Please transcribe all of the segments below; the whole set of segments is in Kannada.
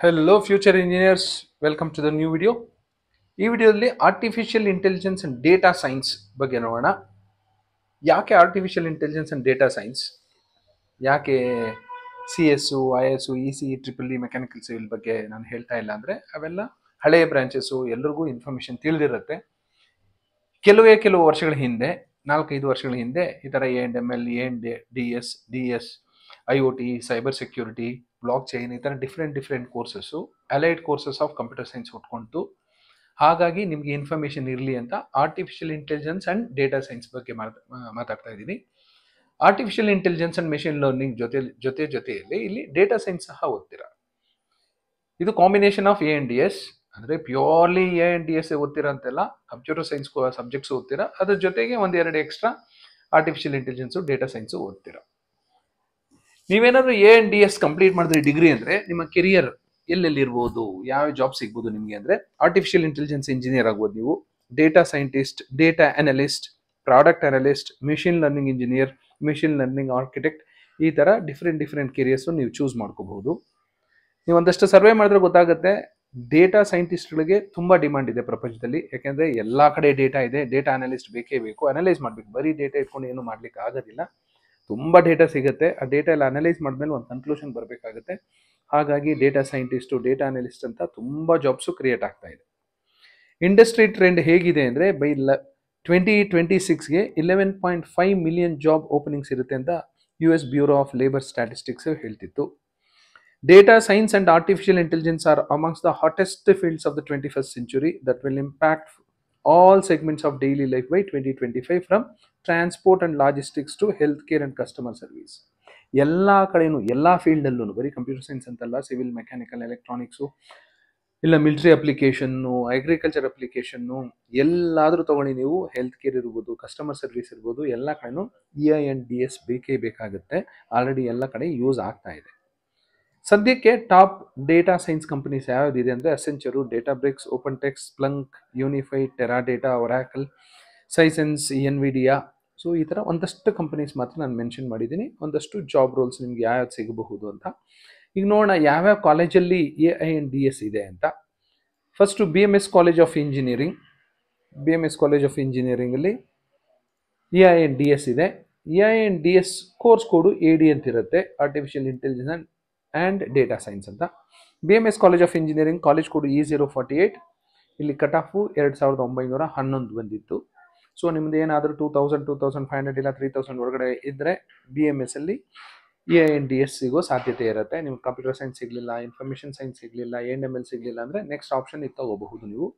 Hello future engineers, welcome to the new video. ಈ ವಿಡಿಯೋದಲ್ಲಿ artificial intelligence and data science ಬಗ್ಗೆ ನೋಡೋಣ. ಯಾಕೆ artificial intelligence and data science, ಯಾಕೆ CS, IS, EC, triple E mechanical civil ಬಗ್ಗೆ ನಾನು ಹೇಳ್ತಾ ಇಲ್ಲ ಅಂದರೆ ಅವೆಲ್ಲ ಹಳೆಯ ಬ್ರಾಂಚಸ್ಸು, ಎಲ್ರಿಗೂ ಇನ್ಫಾರ್ಮೇಷನ್ ತಿಳಿದಿರುತ್ತೆ. ಕೆಲವು ವರ್ಷಗಳ ಹಿಂದೆ, 4-5 ವರ್ಷಗಳ ಹಿಂದೆ ಈ ಥರ A&ML, DS, IoT, cyber security, blockchain ಈ ಥರ different courses allied courses of computer science ಹುಟ್ಕೊಂತು. ಹಾಗಾಗಿ ನಿಮಗೆ ಇನ್ಫಾರ್ಮೇಷನ್ ಇರಲಿ ಅಂತ artificial intelligence and data science ಬಗ್ಗೆ ಮಾತಾಡ್ತಾ ಇದ್ದೀನಿ. Artificial intelligence and machine learning ಜೊತೆಯಲ್ಲಿ ಇಲ್ಲಿ ಡೇಟಾ ಸೈನ್ಸ್ ಸಹ ಓದ್ತೀರಾ. ಇದು ಕಾಂಬಿನೇಷನ್ ಆಫ್ A&DS, ಅಂದರೆ ಪ್ಯೂರ್ಲಿ A&DS ಓದ್ತೀರಾ ಅಂತೆಲ್ಲ, ಕಂಪ್ಯೂಟರ್ ಸೈನ್ಸ್ ಸಬ್ಜೆಕ್ಟ್ಸ್ ಓದ್ತೀರಾ, ಅದ್ರ ಜೊತೆಗೆ ಒಂದೆರಡು extra artificial intelligence data science ಓದ್ತೀರಾ. ನೀವೇನಾದ್ರೂ A&DS ಕಂಪ್ಲೀಟ್ ಮಾಡಿದ್ರೆ ಡಿಗ್ರಿ ಅಂದರೆ ನಿಮ್ಮ ಕೆರಿಯರ್ ಎಲ್ಲೆಲ್ಲಿ ಇರ್ಬೋದು, ಯಾವ ಜಾಬ್ ಸಿಗ್ಬೋದು ನಿಮಗೆ ಅಂದರೆ ಆರ್ಟಿಫಿಷಿಯಲ್ ಇಂಟೆಲಿಜೆನ್ಸ್ ಇಂಜಿನಿಯರ್ ಆಗ್ಬೋದು ನೀವು, data scientist, data analyst, product analyst, machine learning engineer, machine learning architect, ಈ ಥರ ಡಿಫ್ರೆಂಟ್ ಕೇರಿಯರ್ಸು ನೀವು ಚೂಸ್ ಮಾಡ್ಕೋಬಹುದು. ನೀವು ಒಂದಷ್ಟು ಸರ್ವೆ ಮಾಡಿದ್ರೆ ಗೊತ್ತಾಗುತ್ತೆ, ಡೇಟಾ ಸೈಂಟಿಸ್ಟ್ಗಳಿಗೆ ತುಂಬ ಡಿಮಾಂಡ್ ಇದೆ ಪ್ರಪಂಚದಲ್ಲಿ. ಯಾಕೆಂದರೆ ಎಲ್ಲ ಕಡೆ ಡೇಟಾ ಇದೆ, ಡೇಟಾ ಅನಲಿಸ್ಟ್ ಬೇಕೇ ಬೇಕು, ಅನಲೈಸ್ ಮಾಡಬೇಕು. ಬರೀ ಡೇಟಾ ಇಟ್ಕೊಂಡು ಏನು ಮಾಡ್ಲಿಕ್ಕೆ ಆಗೋದಿಲ್ಲ, ತುಂಬ ಡೇಟಾ ಸಿಗುತ್ತೆ. ಆ ಡೇಟಾ ಎಲ್ಲ ಅನಲೈಸ್ ಮಾಡಿದ್ಮೇಲೆ ಒಂದು ಕನ್ಕ್ಲೂಷನ್ ಬರಬೇಕಾಗುತ್ತೆ. ಹಾಗಾಗಿ ಡೇಟಾ ಸೈಂಟಿಸ್ಟು, ಡೇಟಾ ಅನಲಿಸ್ಟ್ ಅಂತ ತುಂಬ ಜಾಬ್ಸು ಕ್ರಿಯೇಟ್ ಆಗ್ತಾ ಇದೆ. ಇಂಡಸ್ಟ್ರಿ ಟ್ರೆಂಡ್ ಹೇಗಿದೆ ಅಂದರೆ ಬೈ 2026ಗೆ 11.5 ಮಿಲಿಯನ್ ಜಾಬ್ ಓಪನಿಂಗ್ಸ್ ಇರುತ್ತೆ ಅಂತ US bureau of labour statistics ಹೇಳ್ತಿತ್ತು. Data science and artificial intelligence are amongst the hottest fields of the 21st century that will impact all segments of daily life by 2025, from transport and logistics to healthcare and customer service. ಎಲ್ಲ ಕಡೆನೂ, ಎಲ್ಲ ಫೀಲ್ಡಲ್ಲೂ, ಬರೀ ಕಂಪ್ಯೂಟರ್ ಸೈನ್ಸ್ ಅಂತಲ್ಲ, ಸಿವಿಲ್, ಮೆಕ್ಯಾನಿಕಲ್, ಎಲೆಕ್ಟ್ರಾನಿಕ್ಸು, ಇಲ್ಲ ಮಿಲಿಟರಿ ಅಪ್ಲಿಕೇಶನ್ನು, ಅಗ್ರಿಕಲ್ಚರ್ ಅಪ್ಲಿಕೇಶನ್ನು, ಎಲ್ಲಾದರೂ ತಗೊಳ್ಳಿ ನೀವು, ಹೆಲ್ತ್ ಕೇರ್ ಇರ್ಬೋದು, ಕಸ್ಟಮರ್ ಸರ್ವಿಸ್ ಇರ್ಬೋದು, ಎಲ್ಲ ಕಡೆನೂ A&DS ಬೇಕೇ ಬೇಕಾಗುತ್ತೆ. ಆಲ್ರೆಡಿ ಎಲ್ಲ ಕಡೆ ಯೂಸ್ ಆಗ್ತಾ ಇದೆ. ಸದ್ಯಕ್ಕೆ ಟಾಪ್ ಡೇಟಾ ಸೈನ್ಸ್ ಕಂಪನೀಸ್ ಯಾವ್ದಿದೆ ಅಂದರೆ Accenture, Databricks, OpenText, Splunk, Unify, Teradata, Oracle, Sisense, NVIDIA. So ಈ ಥರ ಒಂದಷ್ಟು ಕಂಪನೀಸ್ ಮಾತ್ರ ನಾನು ಮೆನ್ಷನ್ ಮಾಡಿದ್ದೀನಿ. ಒಂದಷ್ಟು ಜಾಬ್ ರೋಲ್ಸ್ ನಿಮ್ಗೆ ಯಾವ್ಯಾವ್ದು ಸಿಗಬಹುದು ಅಂತ. ಈಗ ನೋಡೋಣ ಯಾವ್ಯಾವ ಕಾಲೇಜಲ್ಲಿ A&DS ಇದೆ ಅಂತ. First BMS college of engineering. BMS college of ಇಂಜಿನಿಯರಿಂಗಲ್ಲಿ A&DS ಇದೆ. A&DS ಕೋರ್ಸ್ ಕೋಡು AD ಅಂತಿರುತ್ತೆ, artificial intelligence and data science ಅಂತ. BMS college of engineering college code E048. ಇಲ್ಲಿ ಕಟ್ ಆಫು 2911 ಬಂದಿತ್ತು. ಸೊ ನಿಮ್ದು ಏನಾದರೂ 2000, 2500 ಇಲ್ಲ 3000 ಒಳಗಡೆ ಇದ್ದರೆ BMS ಅಲ್ಲಿ A&DS ಸಿಗೋ ಸಾಧ್ಯತೆ ಇರುತ್ತೆ. ನಿಮ್ಗೆ ಕಂಪ್ಯೂಟರ್ ಸೈನ್ಸ್ ಸಿಗಲಿಲ್ಲ, ಇನ್ಫಾರ್ಮೇಷನ್ ಸೈನ್ಸ್ ಸಿಗಲಿಲ್ಲ, A&ML ಸಿಗಲಿಲ್ಲ ಅಂದರೆ ನೆಕ್ಸ್ಟ್ ಆಪ್ಷನ್ ಇದು ತಗೋಬಹುದು ನೀವು.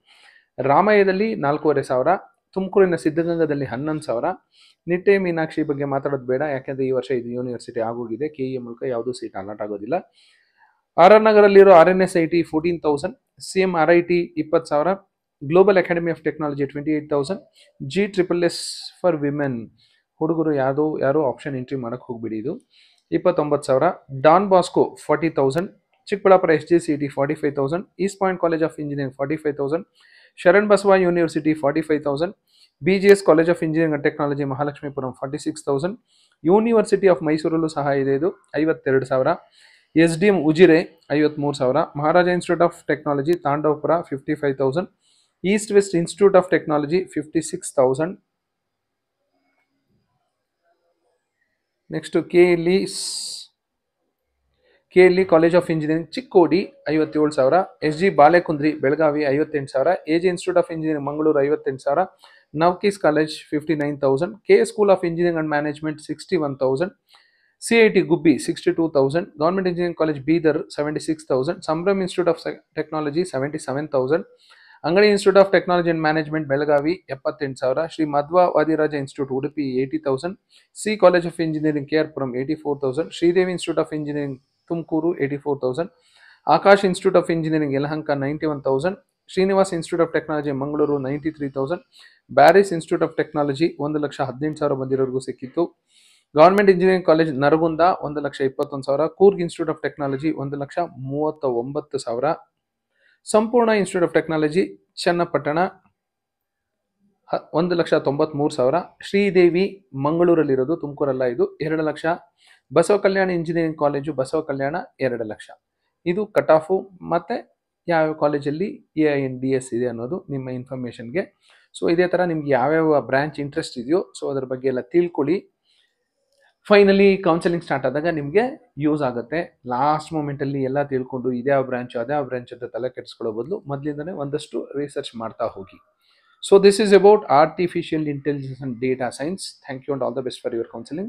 ರಾಮಯ್ಯದಲ್ಲಿ 4500, ತುಮಕೂರಿನ ಸಿದ್ಧಗಂಗದಲ್ಲಿ 11,000. ನಿಟ್ಟೆ ಮೀನಾಕ್ಷಿ ಬಗ್ಗೆ ಮಾತಾಡೋದು ಬೇಡ, ಯಾಕೆಂದರೆ ಈ ವರ್ಷ ಇದು ಯೂನಿವರ್ಸಿಟಿ ಆಗೋಗಿದೆ. KE ಮೂಲಕ ಯಾವುದೂ ಸೀಟ್ ಅಲಾಟ್ ಆಗೋದಿಲ್ಲ. RR ನಗರಲ್ಲಿರೋ RNSIT 14,000, CM RIT 20,000, global academy of technology 28,000, GSSS for women, ಹುಡುಗರು ಯಾರು ಆಪ್ಷನ್ ಎಂಟ್ರಿ ಮಾಡೋಕ್ಕೆ ಹೋಗ್ಬಿಡಿ, ಇದು 29,000. Don Bosco 40,000, Chikkaballapur SJCET 45,000, east point college of engineering 45,000, Sharan Basava university 45,000, BGS college of engineering and technology Mahalakshmipuram 46,000, university of ಮೈಸೂರಲ್ಲೂ ಸಹ ಇದೆ, ಇದು 52,000, SDM Ujire 53,000, Maharaja institute of technology Tandavapura 55,000, East west institute of technology 56,000. Next KLE college of engineering Chikkodi 57,000, SG Balekundri Belagavi 58,000, AJ institute of engineering Mangaluru 58,000, Navkis college 59,000, KS school of engineering and management 61,000, CIT Gubbi 62,000, government engineering college Bidar 76,000, Sambhram institute of technology 77,000, Angadi institute of technology and management Belagavi 78,000, Shri Madhva Vadiraja institute Udupi 80,000, C college of engineering KR Puram 84,000, Sridevi institute of engineering Tumakuru 84,000, Akash institute of engineering Yelahanka 91,000, Srinivas institute of technology Mangaluru 93,000, Bearys institute of technology 1,18,000 ಬಂದಿರೋರ್ಗೂ ಸಿಕ್ಕಿತ್ತು. Government engineering college Nargund 1,21,000, Coorg institute of technology 1,39,000, Sampoorna institute of technology Channapatna 1,93,000, Sridevi ಮಂಗಳೂರಲ್ಲಿರೋದು, ತುಮಕೂರಲ್ಲ ಇದು, 2 ಲಕ್ಷ, ಬಸವ ಕಲ್ಯಾಣ ಇಂಜಿನಿಯರಿಂಗ್ ಕಾಲೇಜು ಬಸವ ಕಲ್ಯಾಣ 2 ಲಕ್ಷ. ಇದು ಕಟ್ ಆಫು ಮತ್ತು ಯಾವ್ಯಾವ ಕಾಲೇಜಲ್ಲಿ AINDS ಇದೆ ಅನ್ನೋದು ನಿಮ್ಮ ಇನ್ಫಾರ್ಮೇಷನ್ಗೆ. ಸೊ ಇದೇ ಥರ ನಿಮ್ಗೆ ಯಾವ್ಯಾವ ಬ್ರ್ಯಾಂಚ್ ಇಂಟ್ರೆಸ್ಟ್ ಇದೆಯೋ ಸೊ ಅದ್ರ ಬಗ್ಗೆ ಎಲ್ಲ ತಿಳ್ಕೊಳ್ಳಿ. ಫೈನಲಿ ಕೌನ್ಸಿಲಿಂಗ್ ಸ್ಟಾರ್ಟ್ ಆದಾಗ ನಿಮಗೆ ಯೂಸ್ ಆಗುತ್ತೆ. ಲಾಸ್ಟ್ ಮೂಮೆಂಟಲ್ಲಿ ಎಲ್ಲ ತಿಳ್ಕೊಂಡು ಇದ್ಯಾವ ಬ್ರಾಂಚ್ ಅದ್ಯಾವ ಬ್ರಾಂಚ್ ಅಂತ ತಲೆ ಕೆಡಿಸ್ಕೊಳ್ಳೋ ಬದಲು ಮೊದಲಿಂದನೇ ಒಂದಷ್ಟು ರಿಸರ್ಚ್ ಮಾಡ್ತಾ ಹೋಗಿ. So this is about artificial intelligence and data science. Thank you and all the best for your counseling.